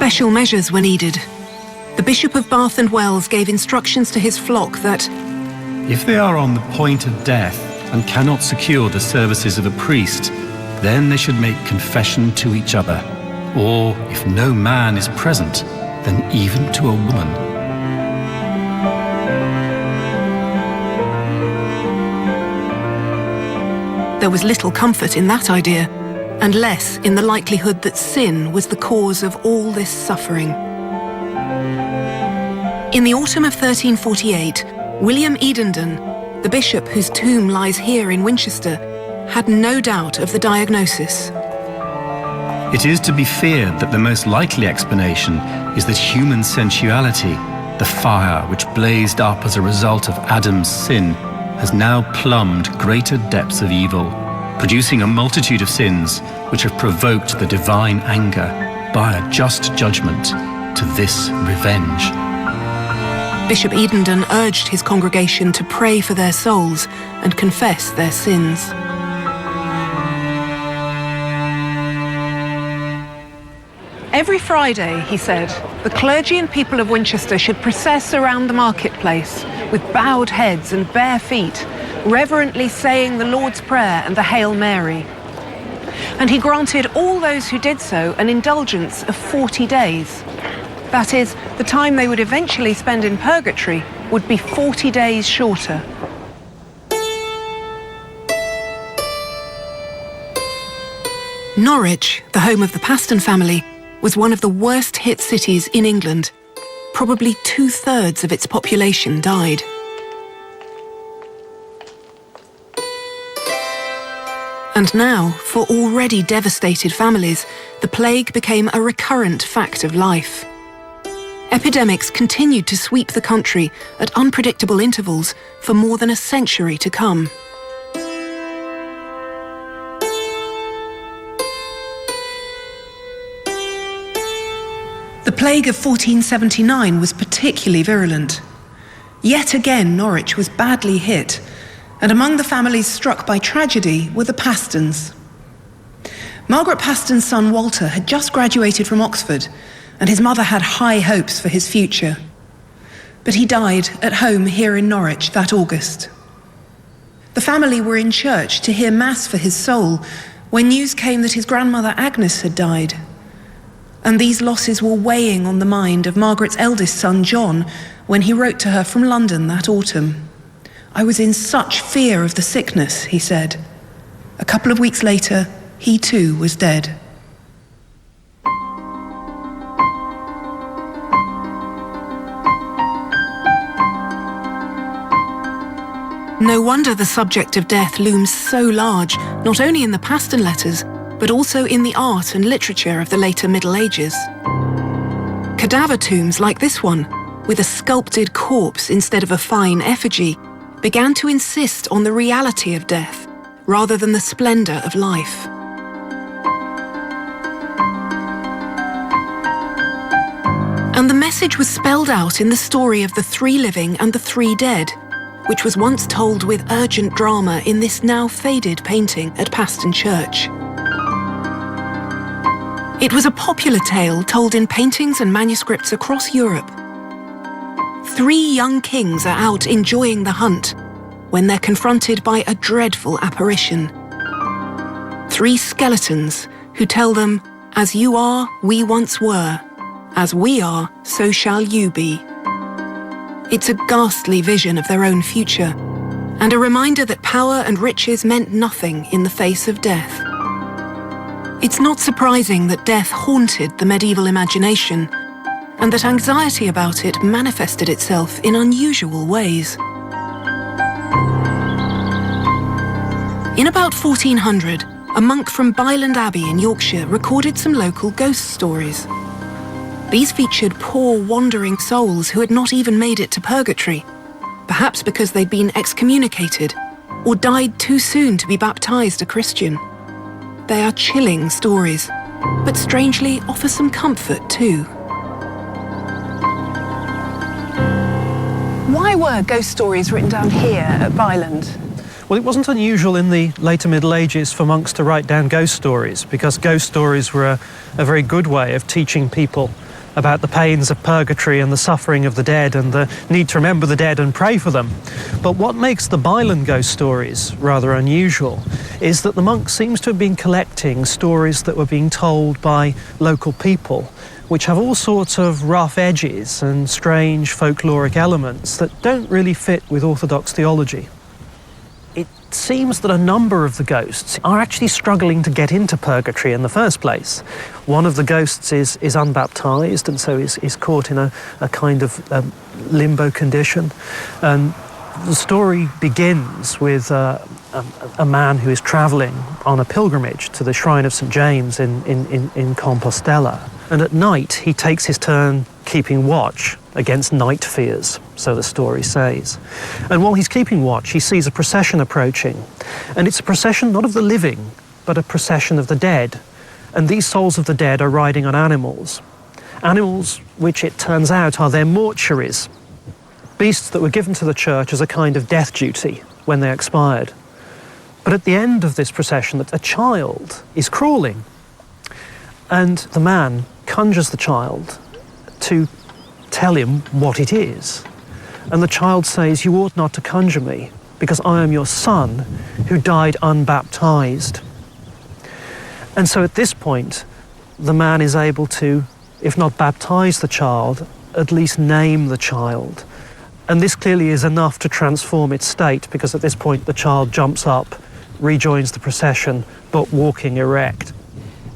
Special measures were needed. The Bishop of Bath and Wells gave instructions to his flock that if they are on the point of death and cannot secure the services of a priest, then they should make confession to each other, or if no man is present, then even to a woman. There was little comfort in that idea, and less in the likelihood that sin was the cause of all this suffering. In the autumn of 1348, William Edendon, the bishop whose tomb lies here in Winchester, had no doubt of the diagnosis. It is to be feared that the most likely explanation is that human sensuality, the fire which blazed up as a result of Adam's sin, has now plumbed greater depths of evil, producing a multitude of sins which have provoked the divine anger by a just judgment to this revenge. Bishop Edendon urged his congregation to pray for their souls and confess their sins. Every Friday, he said, the clergy and people of Winchester should process around the marketplace with bowed heads and bare feet, reverently saying the Lord's Prayer and the Hail Mary. And he granted all those who did so an indulgence of 40 days. That is, the time they would eventually spend in purgatory would be 40 days shorter. Norwich, the home of the Paston family, was one of the worst hit cities in England. Probably 2/3 of its population died. And now, for already devastated families, the plague became a recurrent fact of life. Epidemics continued to sweep the country at unpredictable intervals for more than a century to come. The plague of 1479 was particularly virulent. Yet again, Norwich was badly hit, and among the families struck by tragedy were the Pastons. Margaret Paston's son Walter had just graduated from Oxford, and his mother had high hopes for his future. But he died at home here in Norwich that August. The family were in church to hear Mass for his soul when news came that his grandmother Agnes had died. And these losses were weighing on the mind of Margaret's eldest son John when he wrote to her from London that autumn. "I was in such fear of the sickness," he said. A couple of weeks later, he too was dead. No wonder the subject of death looms so large, not only in the Paston letters, but also in the art and literature of the later Middle Ages. Cadaver tombs like this one, with a sculpted corpse instead of a fine effigy, began to insist on the reality of death, rather than the splendor of life. And the message was spelled out in the story of the 3 living and the 3 dead, which was once told with urgent drama in this now faded painting at Paston Church. It was a popular tale told in paintings and manuscripts across Europe. 3 young kings are out enjoying the hunt when they're confronted by a dreadful apparition. 3 skeletons who tell them, "As you are, we once were. As we are, so shall you be." It's a ghastly vision of their own future, and a reminder that power and riches meant nothing in the face of death. It's not surprising that death haunted the medieval imagination, and that anxiety about it manifested itself in unusual ways. In about 1400, a monk from Byland Abbey in Yorkshire recorded some local ghost stories. These featured poor wandering souls who had not even made it to purgatory, perhaps because they'd been excommunicated or died too soon to be baptized a Christian. They are chilling stories, but strangely offer some comfort too. Why were ghost stories written down here at Byland? Well, it wasn't unusual in the later Middle Ages for monks to write down ghost stories, because ghost stories were a very good way of teaching people about the pains of purgatory and the suffering of the dead and the need to remember the dead and pray for them. But what makes the Bylan ghost stories rather unusual is that the monk seems to have been collecting stories that were being told by local people, which have all sorts of rough edges and strange folkloric elements that don't really fit with Orthodox theology. It seems that a number of the ghosts are actually struggling to get into purgatory in the first place. One of the ghosts is unbaptized and so is caught in a kind of limbo condition. And the story begins with a man who is travelling on a pilgrimage to the shrine of St. James in Compostela. And at night he takes his turn keeping watch against night fears, so the story says. And while he's keeping watch, he sees a procession approaching. And it's a procession not of the living, but a procession of the dead. And these souls of the dead are riding on animals. Animals which it turns out are their mortuaries, beasts that were given to the church as a kind of death duty when they expired. But at the end of this procession, a child is crawling. And the man conjures the child to tell him what it is. And the child says, "You ought not to conjure me, because I am your son who died unbaptized." And so at this point, the man is able to, if not baptize the child, at least name the child. And this clearly is enough to transform its state, because at this point the child jumps up, rejoins the procession, but walking erect.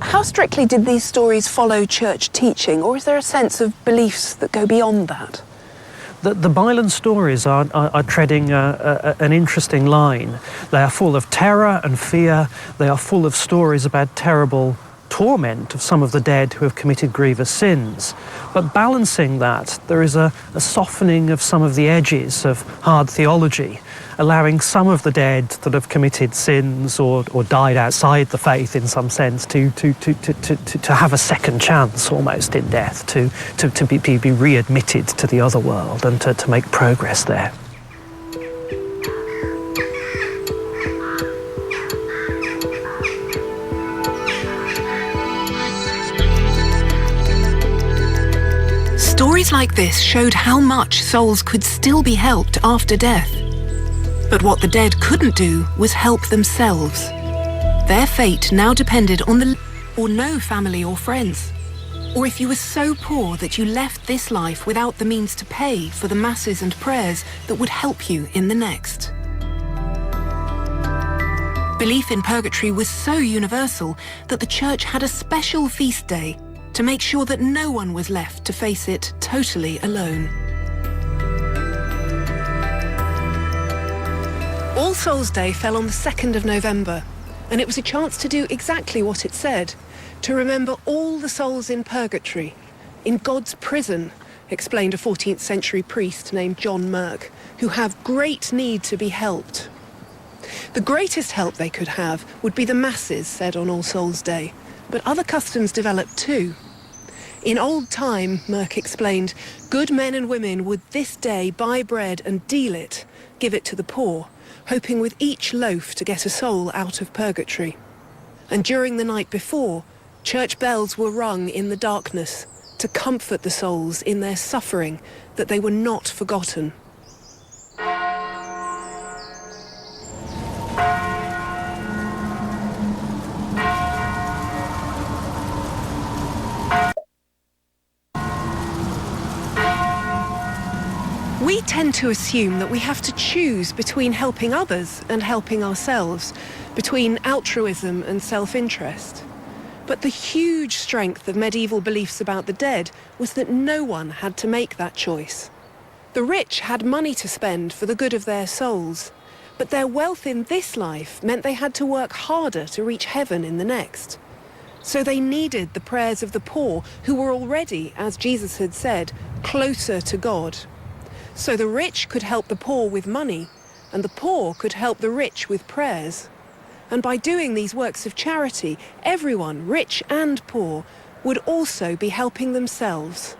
How strictly did these stories follow church teaching, or is there a sense of beliefs that go beyond that? The Bylan stories are treading an interesting line. They are full of terror and fear. They are full of stories about terrible torment of some of the dead who have committed grievous sins. But balancing that, there is a softening of some of the edges of hard theology, allowing some of the dead that have committed sins or died outside the faith in some sense to have a second chance almost in death, to be readmitted to the other world and to make progress there. Stories like this showed how much souls could still be helped after death. But what the dead couldn't do was help themselves. Their fate now depended on the or no family or friends. Or if you were so poor that you left this life without the means to pay for the masses and prayers that would help you in the next. Belief in purgatory was so universal that the church had a special feast day to make sure that no one was left to face it totally alone. All Souls Day fell on the 2nd of November, and it was a chance to do exactly what it said, to remember all the souls in purgatory, in God's prison, explained a 14th century priest named John Merck, who have great need to be helped. The greatest help they could have would be the masses said on All Souls Day, but other customs developed too. In old time, Merck explained, good men and women would this day buy bread and deal it, give it to the poor, hoping with each loaf to get a soul out of purgatory. And during the night before, church bells were rung in the darkness to comfort the souls in their suffering, that they were not forgotten. We tend to assume that we have to choose between helping others and helping ourselves, between altruism and self-interest. But the huge strength of medieval beliefs about the dead was that no one had to make that choice. The rich had money to spend for the good of their souls, but their wealth in this life meant they had to work harder to reach heaven in the next. So they needed the prayers of the poor, who were already, as Jesus had said, closer to God. So the rich could help the poor with money, and the poor could help the rich with prayers. And by doing these works of charity, everyone, rich and poor, would also be helping themselves.